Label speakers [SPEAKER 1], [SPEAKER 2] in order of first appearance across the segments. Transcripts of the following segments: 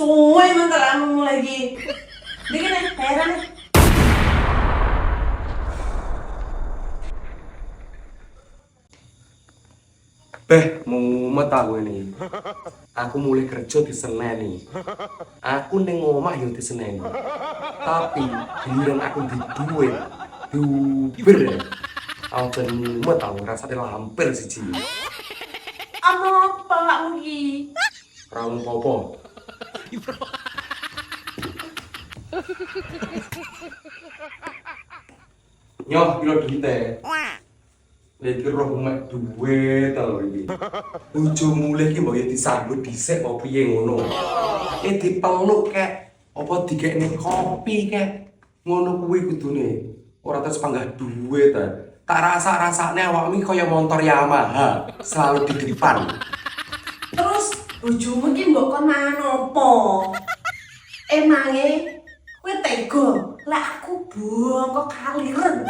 [SPEAKER 1] Suwe menteramu lagi. Dikit nih, bayaran nih.
[SPEAKER 2] Mumet aku ini. Aku mulai kerja di Senen nih. Aku ning omah yo di Senen. Tapi giliran aku di duit, duber. Aku ben mumet aku rasane lampir siji.
[SPEAKER 1] Apa awakmu iki?
[SPEAKER 2] Ora apa-apa. Nyoh kilo duite. Iki roh mek duwe ta lho iki. Bojo mulih iki mbok ya disambut dhisik apa piye ngono. Dipeluk kek apa dikekne kopi kek. Ngono kuwi kudune. Ora terus panggah duwe ta. Tak rasa-rasane awakmu kaya motor Yamaha, selalu di depan.
[SPEAKER 1] Terus bojomu iki mbok kon mangan apa? Emange kowe tega lek aku bongkok kaliren.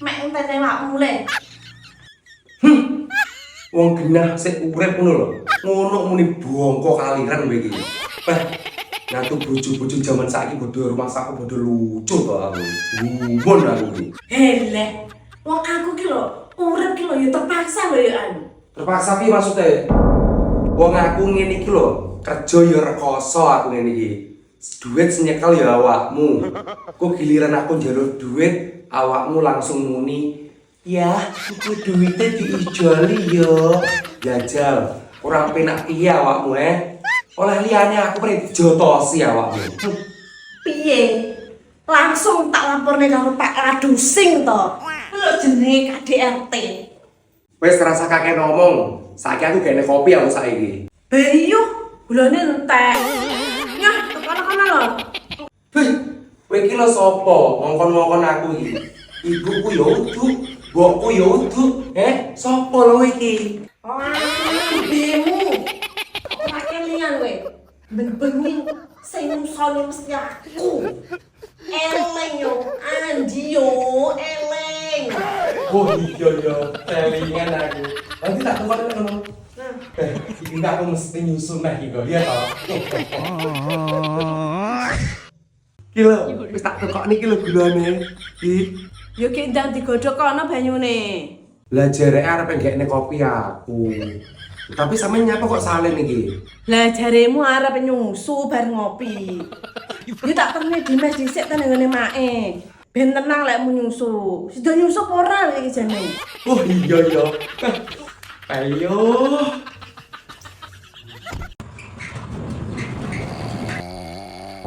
[SPEAKER 1] Mek entene awakmu le.
[SPEAKER 2] Wong genah sik urip ngono lho. Ngono muni bongko kaliran kowe iki. Ngatu bojo-bojo jaman saiki bodho rumah sakku bodho lucu to aku. Gumun aku iki.
[SPEAKER 1] Hele, wong aku ki lho urip ki lho ya terpaksa lho ya anu.
[SPEAKER 2] Terpaksa piye maksude? Wong aku ngene iki lho, kerja ya rekoso aku ngene iki. Duit senyekel ya awakmu. Kok giliran aku njaluk duit, awakmu langsung muni, "Ya, iku duitnya diijoli yo." Jajal, kurang penak piye awakmu Oleh liyane aku pengen dijotosi awakmu.
[SPEAKER 1] Piye? Langsung tak laporne karo Pak Ladusing to. Lho jenenge KDRT.
[SPEAKER 2] Wes terasa kakek ngomong, saiki aku gene kopi aku saiki.
[SPEAKER 1] Bayu, gulane entek. Nyah, tekan-tekan lho.
[SPEAKER 2] Hei, kowe iki lho sapa? Ngongkon-ngongkon aku iki. Ibuku ya udu, mbokku ya udu. Sapa lho iki?
[SPEAKER 1] Bemu. Ora kelingan kowe. Ben-bengi sing nusone mesti aku. Eleng yo, Andi yo, eleng.
[SPEAKER 2] Oh iya ya, kelingan aku. Nanti tak tukar ngono. Iki aku mesti nyusun nah iki ya to. Ki lho, wis tak tukokne iki lho gulane.
[SPEAKER 1] Yo ki ndang digodhog kono banyune.
[SPEAKER 2] Lah jareke arep nggekne kopi aku. Tapi sampe nyapa kok salin iki?
[SPEAKER 1] Lah jaremu arep nyusu bar ngopi. Yo tak terne dimes dhisik ten ngene mae. Ben tenang lek mu nyusu. Sida nyusu apa ora iki jane?
[SPEAKER 2] Oh iya ya. Ayo.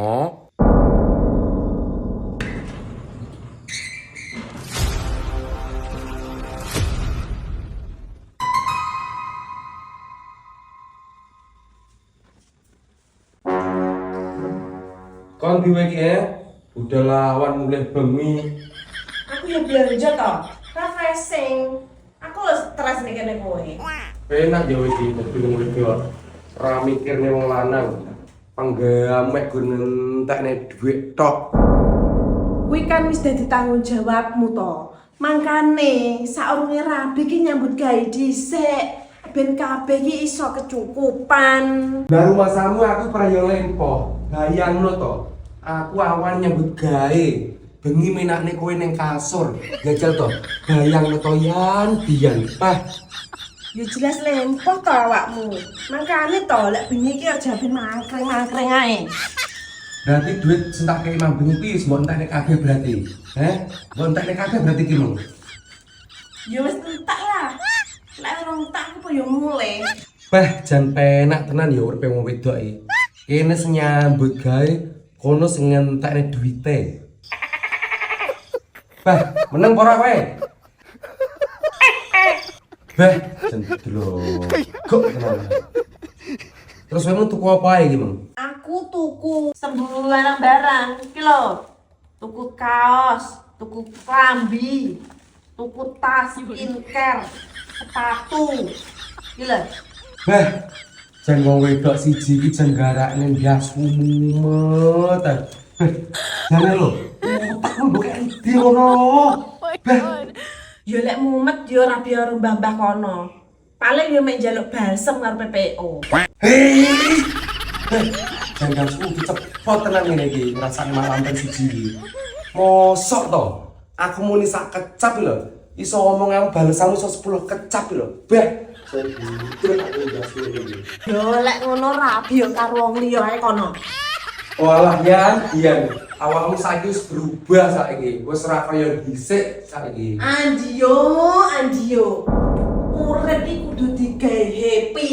[SPEAKER 2] Oh. Kon diwe iki udah lawan mulai bengi.
[SPEAKER 1] Aku ya belanja to. Refreshing. Aku lho stres nek kene kowe.
[SPEAKER 2] Penak ya iki dadi mulai kok. Ora mikirne wong lanang. Panggamek gun entekne dhuwit tok.
[SPEAKER 1] Kuwi kan wis dadi tanggung jawabmu to. Mangkane saurunge rabi ki nyambut gawe dhisik. Ben kabeh ki iso kecukupan.
[SPEAKER 2] Lah rumah samu aku prayo lempo. Bayangno to. Aku awan nyambut gawe. Bengi menakne kowe ning kasur. Jajal to. Bayangno to yan biyen.
[SPEAKER 1] Ya jelas lempoh to awakmu. Mangkane to lek bengi ki aja ben mangkreng-mangkreng ae.
[SPEAKER 2] Berarti duit sing tak kei mang bengi kuwi wis mbok entekne kabeh berarti. Mbok entekne kabeh berarti ki lho.
[SPEAKER 1] Ya wis entak lah. Lek ora entak aku yo mulai.
[SPEAKER 2] Jan penak tenan ya uripe wong wedok iki. Kene sing nyambut gawe, kono sing ngentekne duwite. Meneng apa ora kowe? Jan delok. Kok tenan. Terus kamu tuku apa ae iki, Mang?
[SPEAKER 1] Aku tuku sembulu barang-barang iki lho. Tuku kaos, tuku klambi, tuku tas, skincare, sepatu. Iki lho.
[SPEAKER 2] Jan wong wedok siji iki jan garakne ndas mumet. Jane lho, otakmu mbok endi ngono.
[SPEAKER 1] Ya lek mumet ya ora biar mbah-mbah kono. Paling yo mek njaluk balsem karo PPO.
[SPEAKER 2] Janggalku dicepot tenan ngene iki, ngrasakne malamten siji iki. Mosok to? Aku muni sak kecap lho. Iso ngomong aku balesamu iso 10 kecap lho. Beh, sebutir aku ndas iki.
[SPEAKER 1] Yo lek ngono rabi yo karo wong liya ae kono.
[SPEAKER 2] Walah Yan, awakmu saiki wis berubah saiki. Wis ora kaya dhisik saiki.
[SPEAKER 1] Andio. Urip iki kudu digawe happy.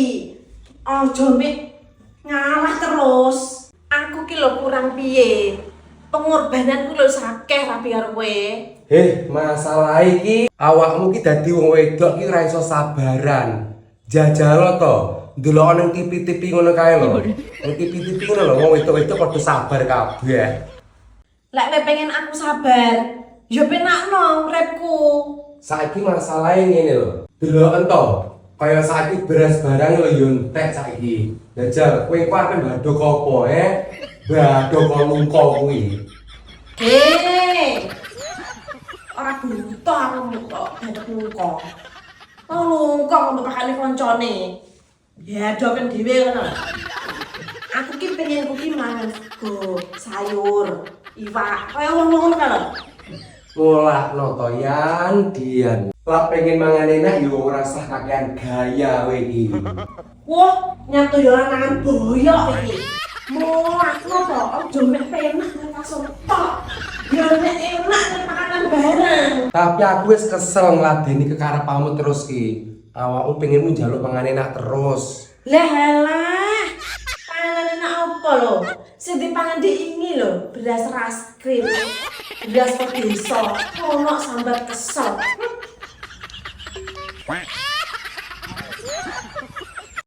[SPEAKER 1] Aja mek ngalah terus. Aku ki lho kurang piye? Pengorbananku lho sakeh rapi karo kowe.
[SPEAKER 2] Masalah iki awakmu ki dadi wong wedok ki ora iso sabaran. Jajal to, ndelok nang TV-TV ngono kae lho. Nang TV-TV ngono lho wong wedok-wedok padha sabar kabeh.
[SPEAKER 1] Lek kowe pengen aku sabar, yo penakno uripku.
[SPEAKER 2] Saiki masalahe ngene lho. Deloken to, kaya saiki beras barang lho yo entek saiki. Jajal, kowe ku arep mbado kopo Mbado lungko kuwi.
[SPEAKER 1] Ora buta aku kok dadek lungko. Oh lungko kok pakane koncone. Ya doken dhewe ngono. Aku ki pengen kuki mangan sego, sayur, iwak. Kaya wong-wong ngono kan lho.
[SPEAKER 2] Ngolakno to Yan, Dian. Lah pengen mangan enak yo ora usah kakean gaya kowe iki.
[SPEAKER 1] Wah, nyatu yo lanangan boyok iki. Mulakno to, aja mek penak nang pasar tok. Yo nek enak nek makanan bareng.
[SPEAKER 2] Tapi aku wis kesel ngladeni kekarepamu terus ki. Awakmu pengenmu njaluk mangan enak terus.
[SPEAKER 1] Lah halah. Panganan enak apa lho? Sing dipangan diingi lho, beras ras krim. Beras pedeso, ono sambar kesel.